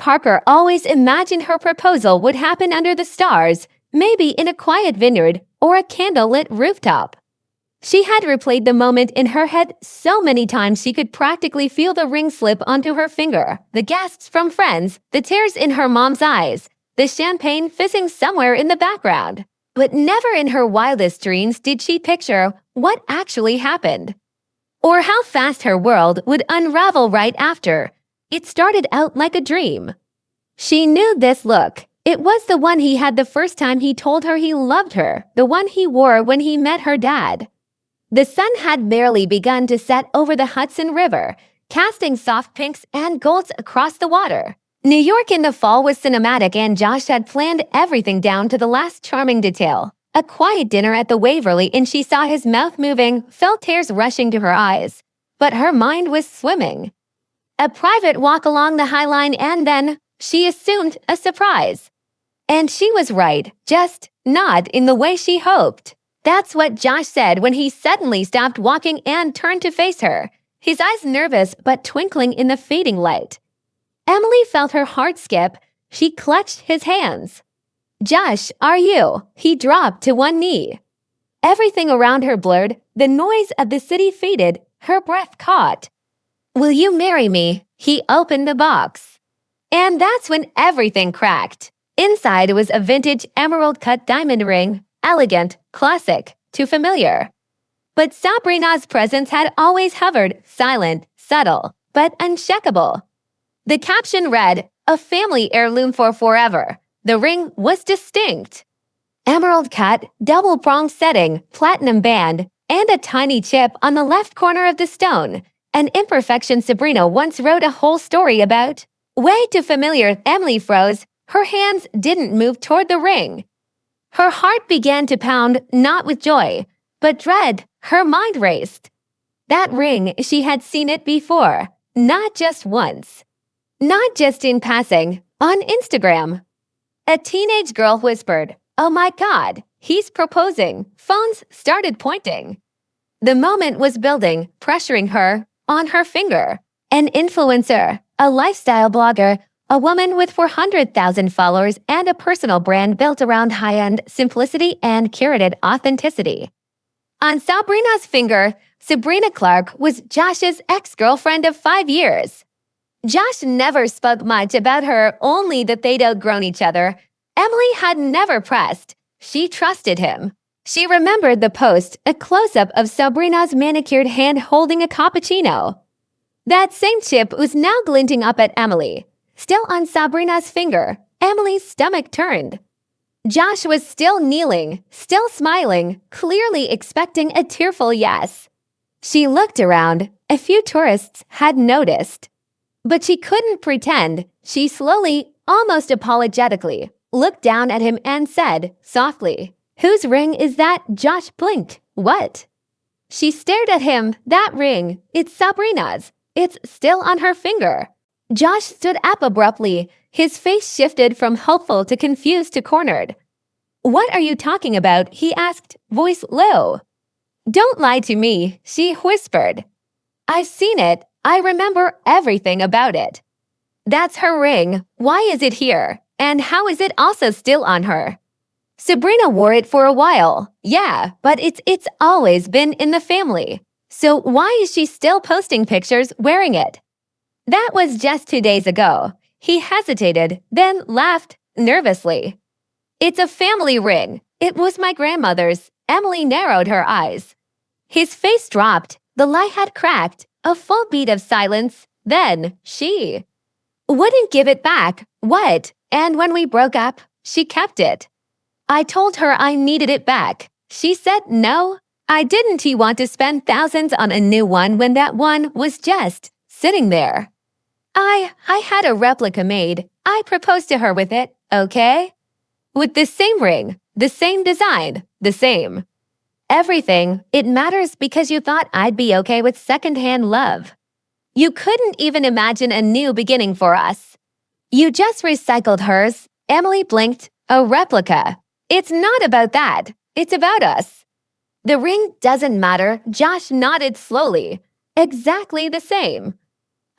Parker always imagined her proposal would happen under the stars, maybe in a quiet vineyard or a candlelit rooftop. She had replayed the moment in her head so many times she could practically feel the ring slip onto her finger, the gasps from friends, the tears in her mom's eyes, the champagne fizzing somewhere in the background. But never in her wildest dreams did she picture what actually happened, or how fast her world would unravel right after. It started out like a dream. She knew this look. It was the one he had the first time he told her he loved her, the one he wore when he met her dad. The sun had barely begun to set over the Hudson River, casting soft pinks and golds across the water. New York in the fall was cinematic, and Josh had planned everything down to the last charming detail. A quiet dinner at the Waverly, and she saw his mouth moving, felt tears rushing to her eyes. But her mind was swimming. A private walk along the High Line, and then she assumed a surprise. And she was right, just not in the way she hoped. That's what Josh said when he suddenly stopped walking and turned to face her, his eyes nervous but twinkling in the fading light. Emily felt her heart skip. She clutched his hands. "Josh, are you?" He dropped to one knee. Everything around her blurred, the noise of the city faded, her breath caught. "Will you marry me?" He opened the box. And that's when everything cracked. Inside was a vintage emerald-cut diamond ring, elegant, classic, too familiar. But Sabrina's presence had always hovered, silent, subtle, but unshakable. The caption read, "A family heirloom for forever." The ring was distinct. Emerald cut, double-pronged setting, platinum band, and a tiny chip on the left corner of the stone. An imperfection Sabrina once wrote a whole story about. Way too familiar. Emily froze. Her hands didn't move toward the ring. Her heart began to pound, not with joy, but dread. Her mind raced. That ring, she had seen it before. Not just once. Not just in passing. On Instagram. A teenage girl whispered, "Oh my God, he's proposing." Phones started pointing. The moment was building, pressuring her, on her finger. An influencer, a lifestyle blogger, a woman with 400,000 followers and a personal brand built around high-end simplicity and curated authenticity. On Sabrina's finger, Sabrina Clark was Josh's ex-girlfriend of 5 years. Josh never spoke much about her, only that they'd outgrown each other. Emily had never pressed. She trusted him. She remembered the post, a close-up of Sabrina's manicured hand holding a cappuccino. That same chip was now glinting up at Emily. Still on Sabrina's finger, Emily's stomach turned. Josh was still kneeling, still smiling, clearly expecting a tearful yes. She looked around. A few tourists had noticed. But she couldn't pretend. She slowly, almost apologetically, looked down at him and said, softly, "Whose ring is that?" Josh blinked. "What?" She stared at him. "That ring. It's Sabrina's. It's still on her finger." Josh stood up abruptly. His face shifted from hopeful to confused to cornered. "What are you talking about?" he asked, voice low. "Don't lie to me," she whispered. "I've seen it. I remember everything about it." "That's her ring. Why is it here? And how is it also still on her?" "Sabrina wore it for a while." "Yeah, but it's always been in the family. So why is she still posting pictures wearing it?" "That was just 2 days ago." He hesitated, then laughed nervously. "It's a family ring. It was my grandmother's." Emily narrowed her eyes. His face dropped. The light had cracked. A full beat of silence. Then she wouldn't give it back. "What? And when we broke up, she kept it." "I told her I needed it back. She said no." "I didn't he want to spend thousands on a new one when that one was just sitting there?" I had a replica made. I proposed to her with it, okay? With the same ring, the same design, the same everything. It matters because you thought I'd be okay with secondhand love. You couldn't even imagine a new beginning for us. You just recycled hers." Emily blinked. "A replica. It's not about that. It's about us." "The ring doesn't matter." Josh nodded slowly. "Exactly the same."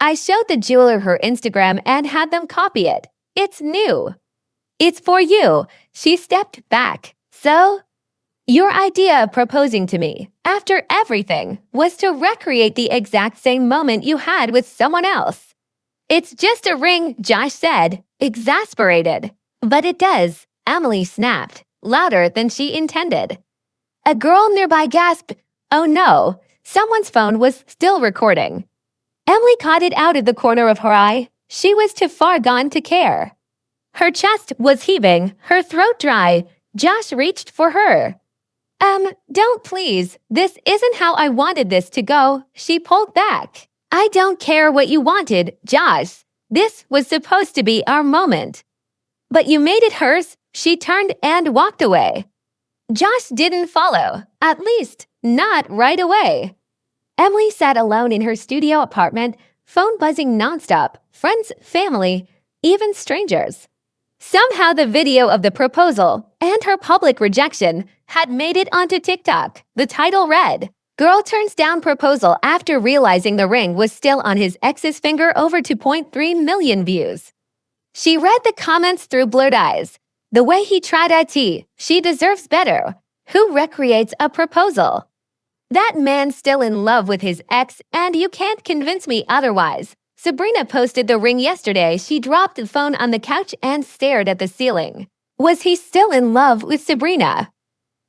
I showed the jeweler her Instagram and had them copy it. It's new. It's for you. She stepped back. So, your idea of proposing to me, after everything, was to recreate the exact same moment you had with someone else. It's just a ring, Josh said, exasperated. But it does, Emily snapped, louder than she intended. A girl nearby gasped, "Oh no," someone's phone was still recording. Emily caught it out of the corner of her eye. She was too far gone to care. Her chest was heaving, her throat dry. Josh reached for her. Don't please. This isn't how I wanted this to go." She pulled back. "I don't care what you wanted, Josh. This was supposed to be our moment." "But you made it hers." She turned and walked away. Josh didn't follow, at least not right away. Emily sat alone in her studio apartment, phone buzzing nonstop, friends, family, even strangers. Somehow the video of the proposal and her public rejection had made it onto TikTok. The title read, "Girl turns down proposal after realizing the ring was still on his ex's finger," over 2.3 million views. She read the comments through blurred eyes. "The way he tried IT, she deserves better. Who recreates a proposal? That man's still in love with his ex, and you can't convince me otherwise." Sabrina posted the ring yesterday. She dropped the phone on the couch and stared at the ceiling. Was he still in love with Sabrina?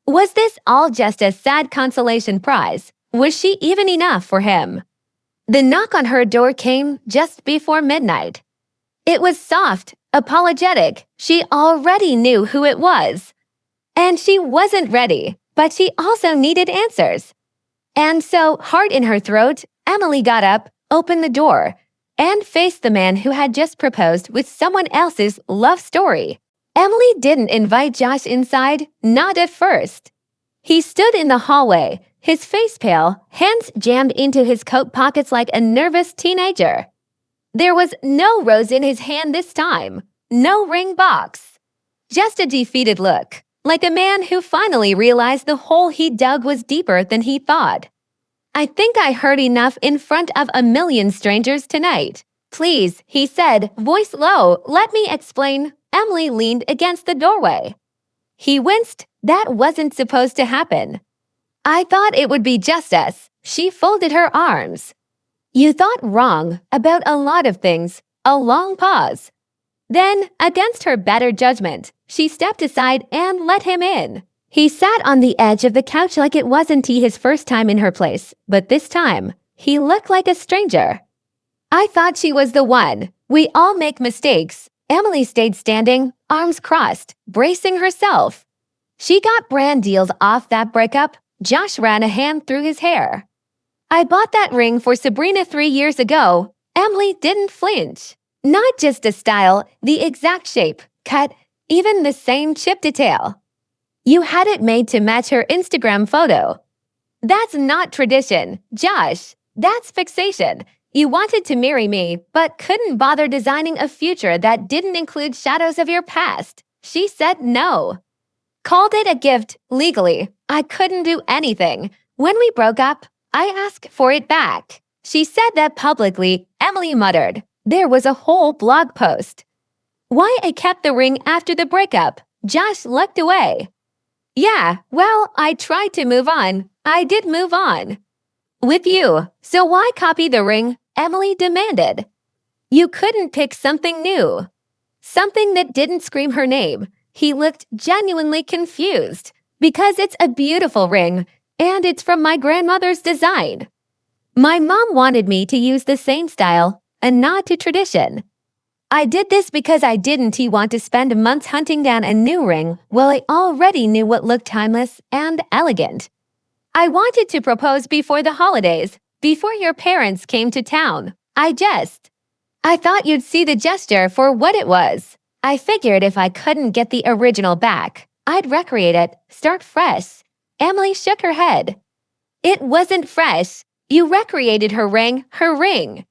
Was this all just a sad consolation prize? Was she even enough for him? The knock on her door came just before midnight. It was soft, apologetic. She already knew who it was. And she wasn't ready, but she also needed answers. And so, heart in her throat, Emily got up, opened the door, and faced the man who had just proposed with someone else's love story. Emily didn't invite Josh inside, not at first. He stood in the hallway, his face pale, hands jammed into his coat pockets like a nervous teenager. There was no rose in his hand this time, no ring box. Just a defeated look, like a man who finally realized the hole he dug was deeper than he thought. "I think I heard enough in front of a million strangers tonight. Please," he said, voice low, "let me explain." Emily leaned against the doorway. He winced. That wasn't supposed to happen. "I thought it would be just us." She folded her arms. "You thought wrong about a lot of things." A long pause. Then, against her better judgment, she stepped aside and let him in. He sat on the edge of the couch like it wasn't his first time in her place, but this time, he looked like a stranger. "I thought she was the one. We all make mistakes." Emily stayed standing, arms crossed, bracing herself. She got brand deals off that breakup. Josh ran a hand through his hair. "I bought that ring for Sabrina 3 years ago." Emily didn't flinch. Not just a style, the exact shape, cut, even the same chip detail. "You had it made to match her Instagram photo." "That's not tradition, Josh. That's fixation. You wanted to marry me, but couldn't bother designing a future that didn't include shadows of your past." She said no. "Called it a gift, legally. I couldn't do anything. When we broke up, I asked for it back." She said that publicly. Emily muttered. There was a whole blog post. "Why I kept the ring after the breakup." Josh looked away. "Yeah, well, I tried to move on. I did move on. With you. So why copy the ring?" Emily demanded. "You couldn't pick something new. Something that didn't scream her name." He looked genuinely confused. "Because it's a beautiful ring, and it's from my grandmother's design. My mom wanted me to use the same style, a nod to tradition. I did this because I didn't want to spend months hunting down a new ring while I already knew what looked timeless and elegant. I wanted to propose before the holidays, before your parents came to town. I thought you'd see the gesture for what it was. I figured if I couldn't get the original back, I'd recreate it, start fresh." Emily shook her head. "It wasn't fresh. You recreated her ring, her ring."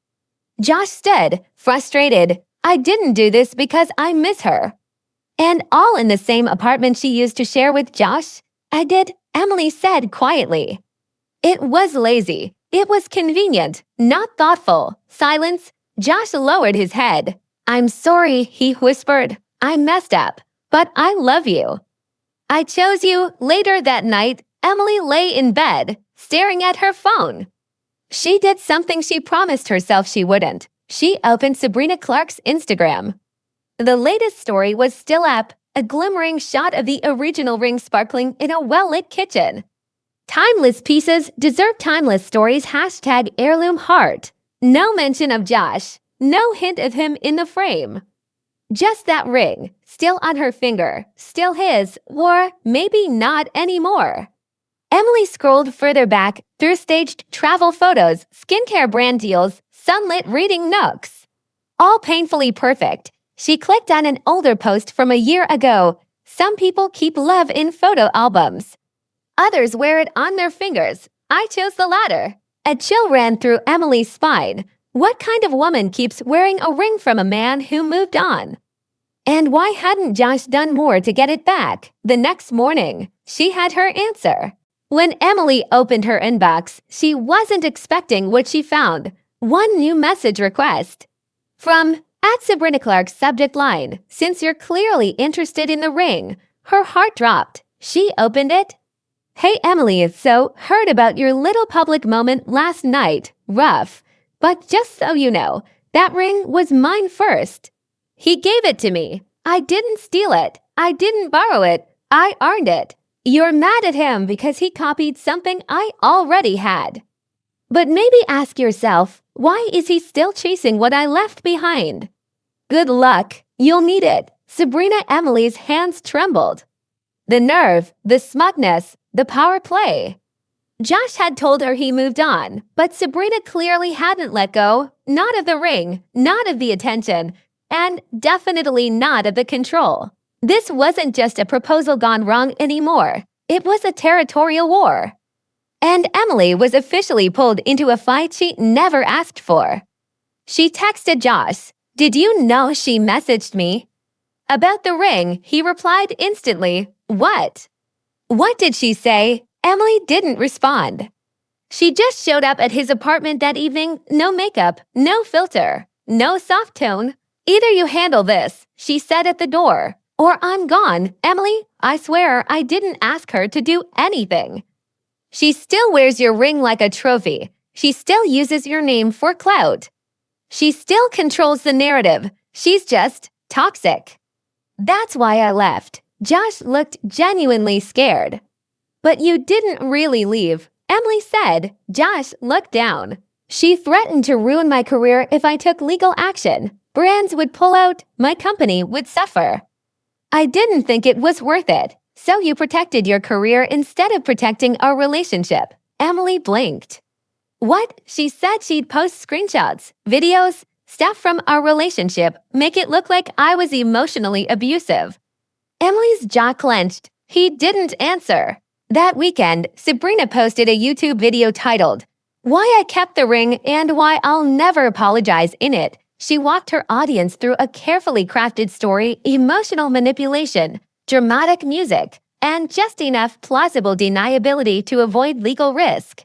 Josh stood, frustrated. "I didn't do this because I miss her." "And all in the same apartment she used to share with Josh?" "I did," Emily said quietly. "It was lazy. It was convenient, not thoughtful. Silence. Josh lowered his head. I'm sorry, he whispered. I messed up, but I love you. I chose you. Later that night, Emily lay in bed, staring at her phone. She did something she promised herself she wouldn't. She opened Sabrina Clark's Instagram. The latest story was still up, a glimmering shot of the original ring sparkling in a well-lit kitchen. Timeless pieces deserve timeless stories. #heirloom heart. No mention of Josh. No hint of him in the frame. Just that ring, still on her finger, still his, or maybe not anymore. Emily scrolled further back through staged travel photos, skincare brand deals, sunlit reading nooks. All painfully perfect. She clicked on an older post from a year ago. Some people keep love in photo albums. Others wear it on their fingers. I chose the latter. A chill ran through Emily's spine. What kind of woman keeps wearing a ring from a man who moved on? And why hadn't Josh done more to get it back? The next morning, she had her answer. When Emily opened her inbox, she wasn't expecting what she found. One new message request. From @Sabrina Clark's subject line, since you're clearly interested in the ring. Her heart dropped. She opened it. Hey Emily, so heard about your little public moment last night. Rough. But just so you know, that ring was mine first. He gave it to me. I didn't steal it. I didn't borrow it. I earned it. You're mad at him because he copied something I already had. But maybe ask yourself, why is he still chasing what I left behind? Good luck. You'll need it. Sabrina. Emily's hands trembled. The nerve, the smugness, the power play. Josh had told her he moved on, but Sabrina clearly hadn't let go. Not of the ring, not of the attention, and definitely not of the control. This wasn't just a proposal gone wrong anymore. It was a territorial war. And Emily was officially pulled into a fight she never asked for. She texted Josh. Did you know she messaged me? About the ring, he replied instantly. What? What did she say? Emily didn't respond. She just showed up at his apartment that evening, no makeup, no filter, no soft tone. Either you handle this, she said at the door, or I'm gone. Emily, I swear I didn't ask her to do anything. She still wears your ring like a trophy. She still uses your name for clout. She still controls the narrative. She's just toxic. That's why I left. Josh looked genuinely scared. But you didn't really leave, Emily said. Josh looked down. She threatened to ruin my career if I took legal action. Brands would pull out, my company would suffer. I didn't think it was worth it. So you protected your career instead of protecting our relationship. Emily blinked. What? She said she'd post screenshots, videos, stuff from our relationship, make it look like I was emotionally abusive. Emily's jaw clenched. He didn't answer. That weekend, Sabrina posted a YouTube video titled, Why I Kept the Ring and Why I'll Never Apologize in it. She walked her audience through a carefully crafted story, emotional manipulation, dramatic music, and just enough plausible deniability to avoid legal risk.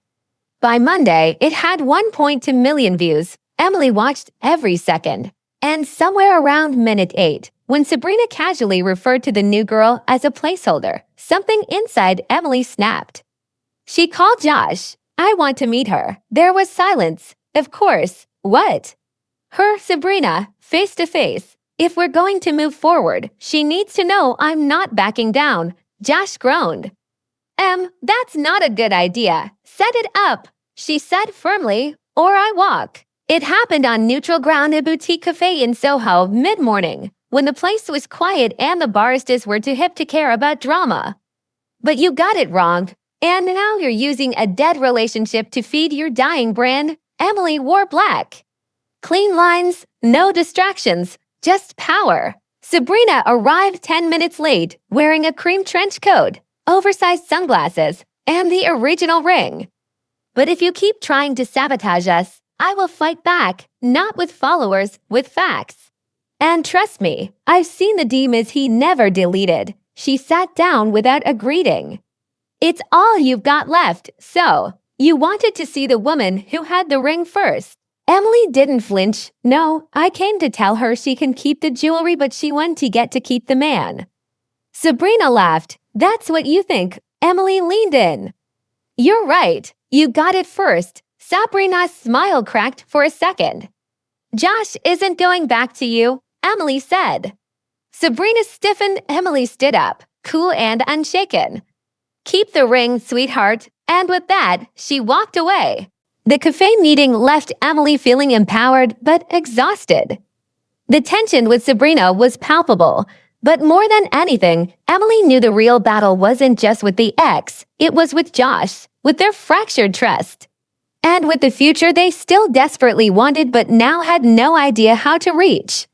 By Monday, it had 1.2 million views. Emily watched every second. And somewhere around minute 8, when Sabrina casually referred to the new girl as a placeholder, something inside Emily snapped. She called Josh. I want to meet her. There was silence. Of course. What? Her, Sabrina, face to face. If we're going to move forward, she needs to know I'm not backing down. Josh groaned. That's not a good idea. Set it up, she said firmly, or I walk. It happened on neutral ground, a boutique cafe in Soho, mid-morning, when the place was quiet and the baristas were too hip to care about drama. But you got it wrong, and now you're using a dead relationship to feed your dying brand. Emily wore black. Clean lines, no distractions, just power. Sabrina arrived 10 minutes late, wearing a cream trench coat, oversized sunglasses, and the original ring. But if you keep trying to sabotage us, I will fight back, not with followers, with facts. And trust me, I've seen the demons he never deleted. She sat down without a greeting. It's all you've got left, so You wanted to see the woman who had the ring first. Emily didn't flinch. No, I came to tell her she can keep the jewelry, but she wanted to get to keep the man. Sabrina laughed. That's what you think. Emily leaned in. You're right. You got it first. Sabrina's smile cracked for a second. Josh isn't going back to you, Emily said. Sabrina stiffened. Emily stood up, cool and unshaken. Keep the ring, sweetheart. And with that, she walked away. The cafe meeting left Emily feeling empowered but exhausted. The tension with Sabrina was palpable, but more than anything, Emily knew the real battle wasn't just with the ex, it was with Josh, with their fractured trust. And with the future they still desperately wanted but now had no idea how to reach.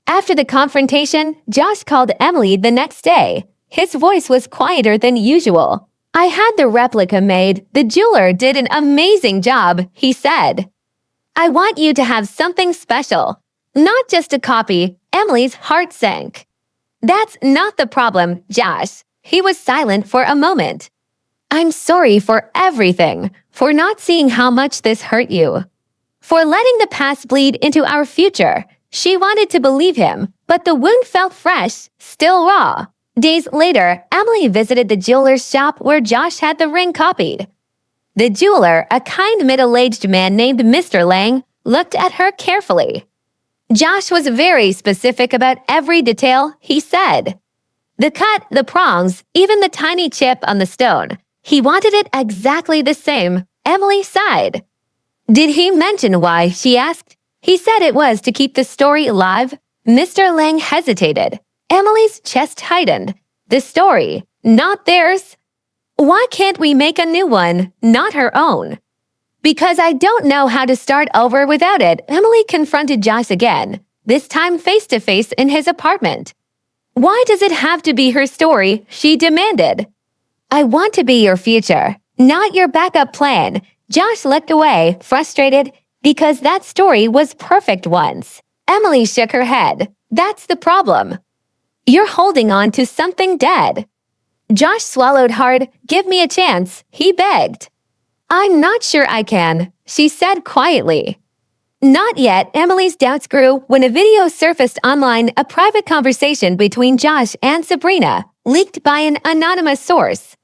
After the confrontation, Josh called Emily the next day. His voice was quieter than usual. I had the replica made. The jeweler did an amazing job, he said. I want you to have something special. Not just a copy. Emily's heart sank. That's not the problem, Josh. He was silent for a moment. I'm sorry for everything, for not seeing how much this hurt you, for letting the past bleed into our future. She wanted to believe him, but the wound felt fresh, still raw. Days later, Emily visited the jeweler's shop where Josh had the ring copied. The jeweler, a kind middle-aged man named Mr. Lang, looked at her carefully. Josh was very specific about every detail, he said. The cut, the prongs, even the tiny chip on the stone. He wanted it exactly the same. Emily sighed. Did he mention why, she asked. He said it was to keep the story alive. Mr. Lang hesitated. Emily's chest tightened. The story, not theirs. Why can't we make a new one, not her own? Because I don't know how to start over without it, Emily confronted Josh again, this time face-to-face in his apartment. Why does it have to be her story? She demanded. I want to be your future, not your backup plan. Josh looked away, frustrated, because that story was perfect once. Emily shook her head. That's the problem. You're holding on to something dead. Josh swallowed hard. Give me a chance, he begged. I'm not sure I can, she said quietly. Not yet. Emily's doubts grew when a video surfaced online, a private conversation between Josh and Sabrina, leaked by an anonymous source.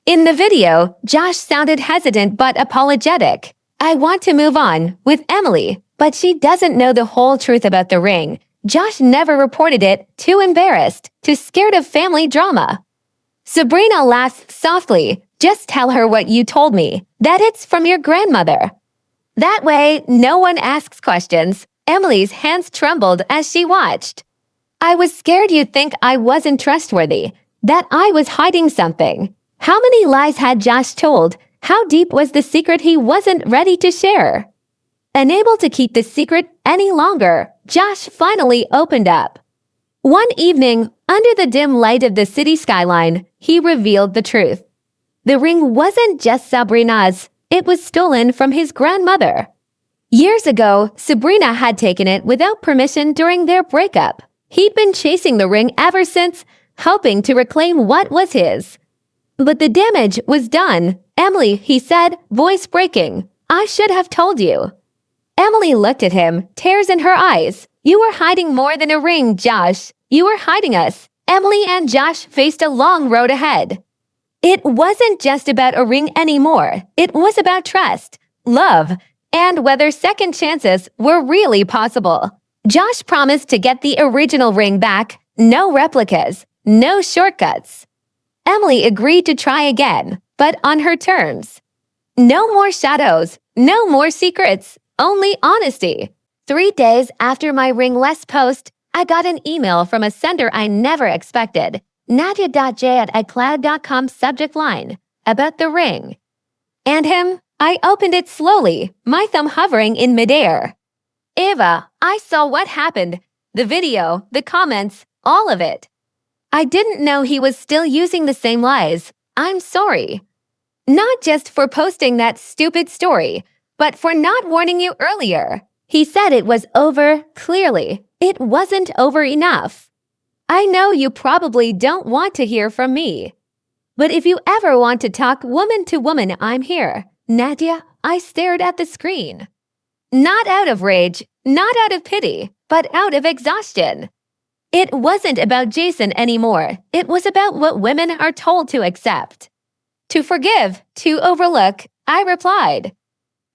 In the video, Josh sounded hesitant but apologetic. I want to move on with Emily, but she doesn't know the whole truth about the ring. Josh never reported it, too embarrassed, too scared of family drama. Sabrina laughed softly. Just tell her what you told me, that it's from your grandmother. That way, no one asks questions. Emily's hands trembled as she watched. I was scared you'd think I wasn't trustworthy, that I was hiding something. How many lies had Josh told? How deep was the secret he wasn't ready to share? Unable to keep the secret any longer, Josh finally opened up. One evening, under the dim light of the city skyline, he revealed the truth. The ring wasn't just Sabrina's, it was stolen from his grandmother. Years ago, Sabrina had taken it without permission during their breakup. He'd been chasing the ring ever since, hoping to reclaim what was his. But the damage was done. Emily, he said, voice breaking. I should have told you. Emily looked at him, tears in her eyes. You were hiding more than a ring, Josh. You were hiding us. Emily and Josh faced a long road ahead. It wasn't just about a ring anymore. It was about trust, love, and whether second chances were really possible. Josh promised to get the original ring back. No replicas, no shortcuts. Emily agreed to try again, but on her terms. No more shadows, no more secrets, only honesty. 3 days after my ring less post, I got an email from a sender I never expected. Nadia.j@icloud.com subject line, about the ring. And him? I opened it slowly, my thumb hovering in midair. Eva, I saw what happened. The video, the comments, all of it. I didn't know he was still using the same lies. I'm sorry. Not just for posting that stupid story, but for not warning you earlier. He said it was over, clearly. It wasn't over enough. I know you probably don't want to hear from me. But if you ever want to talk woman to woman, I'm here. Nadia, I stared at the screen. Not out of rage, not out of pity, but out of exhaustion. It wasn't about Jason anymore. It was about what women are told to accept. To forgive, to overlook, I replied.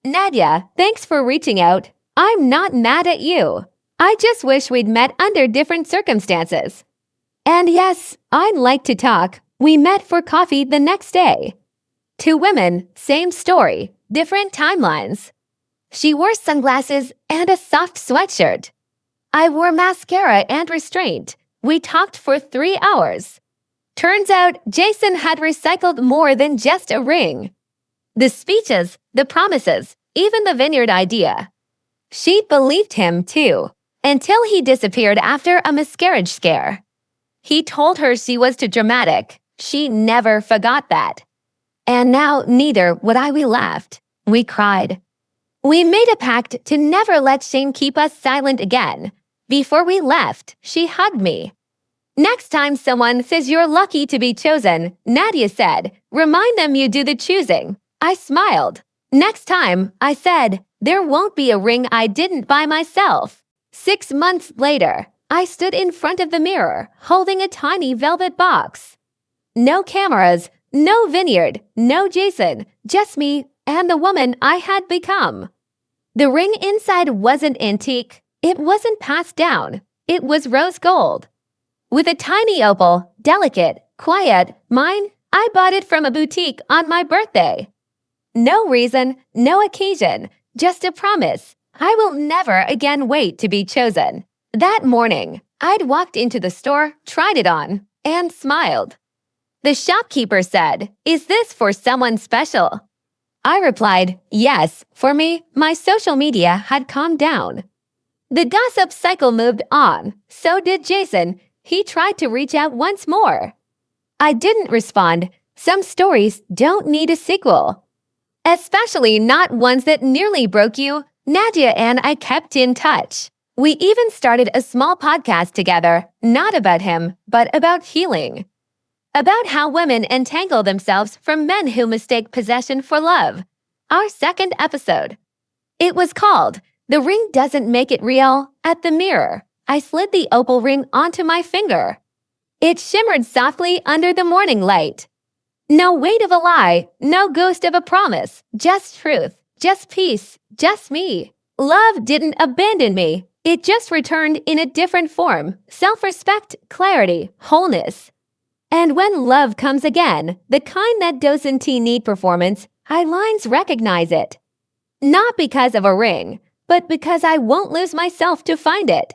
Nadia, thanks for reaching out. I'm not mad at you. I just wish we'd met under different circumstances. And yes, I'd like to talk. We met for coffee the next day. Two women, same story, different timelines. She wore sunglasses and a soft sweatshirt. I wore mascara and restraint. We talked for 3 hours. Turns out Jason had recycled more than just a ring. The speeches, the promises, even the vineyard idea. She believed him too, until he disappeared after a miscarriage scare. He told her she was too dramatic. She never forgot that. And now neither would I. We laughed. We cried. We made a pact to never let shame keep us silent again. Before we left, she hugged me. Next time someone says you're lucky to be chosen, Nadia said, remind them you do the choosing. I smiled. Next time, I said, there won't be a ring I didn't buy myself. 6 months later, I stood in front of the mirror, holding a tiny velvet box. No cameras, no vineyard, no Jason, just me and the woman I had become. The ring inside wasn't antique. It wasn't passed down. It was rose gold. With a tiny opal, delicate, quiet, mine, I bought it from a boutique on my birthday. No reason, no occasion, just a promise. I will never again wait to be chosen. That morning, I'd walked into the store, tried it on, and smiled. The shopkeeper said, "Is this for someone special?" I replied, "Yes, for me, my social media had calmed down." The gossip cycle moved on. So did Jason. He tried to reach out once more. I didn't respond. Some stories don't need a sequel. Especially not ones that nearly broke you. Nadia and I kept in touch. We even started a small podcast together, not about him, but about healing. About how women entangle themselves from men who mistake possession for love. Our second episode. It was called "The Ring Doesn't Make It Real." At the mirror, I slid the opal ring onto my finger. It shimmered softly under the morning light. No weight of a lie, no ghost of a promise, just truth, just peace, just me. Love didn't abandon me. It just returned in a different form, self-respect, clarity, wholeness. And when love comes again, the kind that doesn't need performance, I lines recognize it. Not because of a ring, but because I won't lose myself to find it.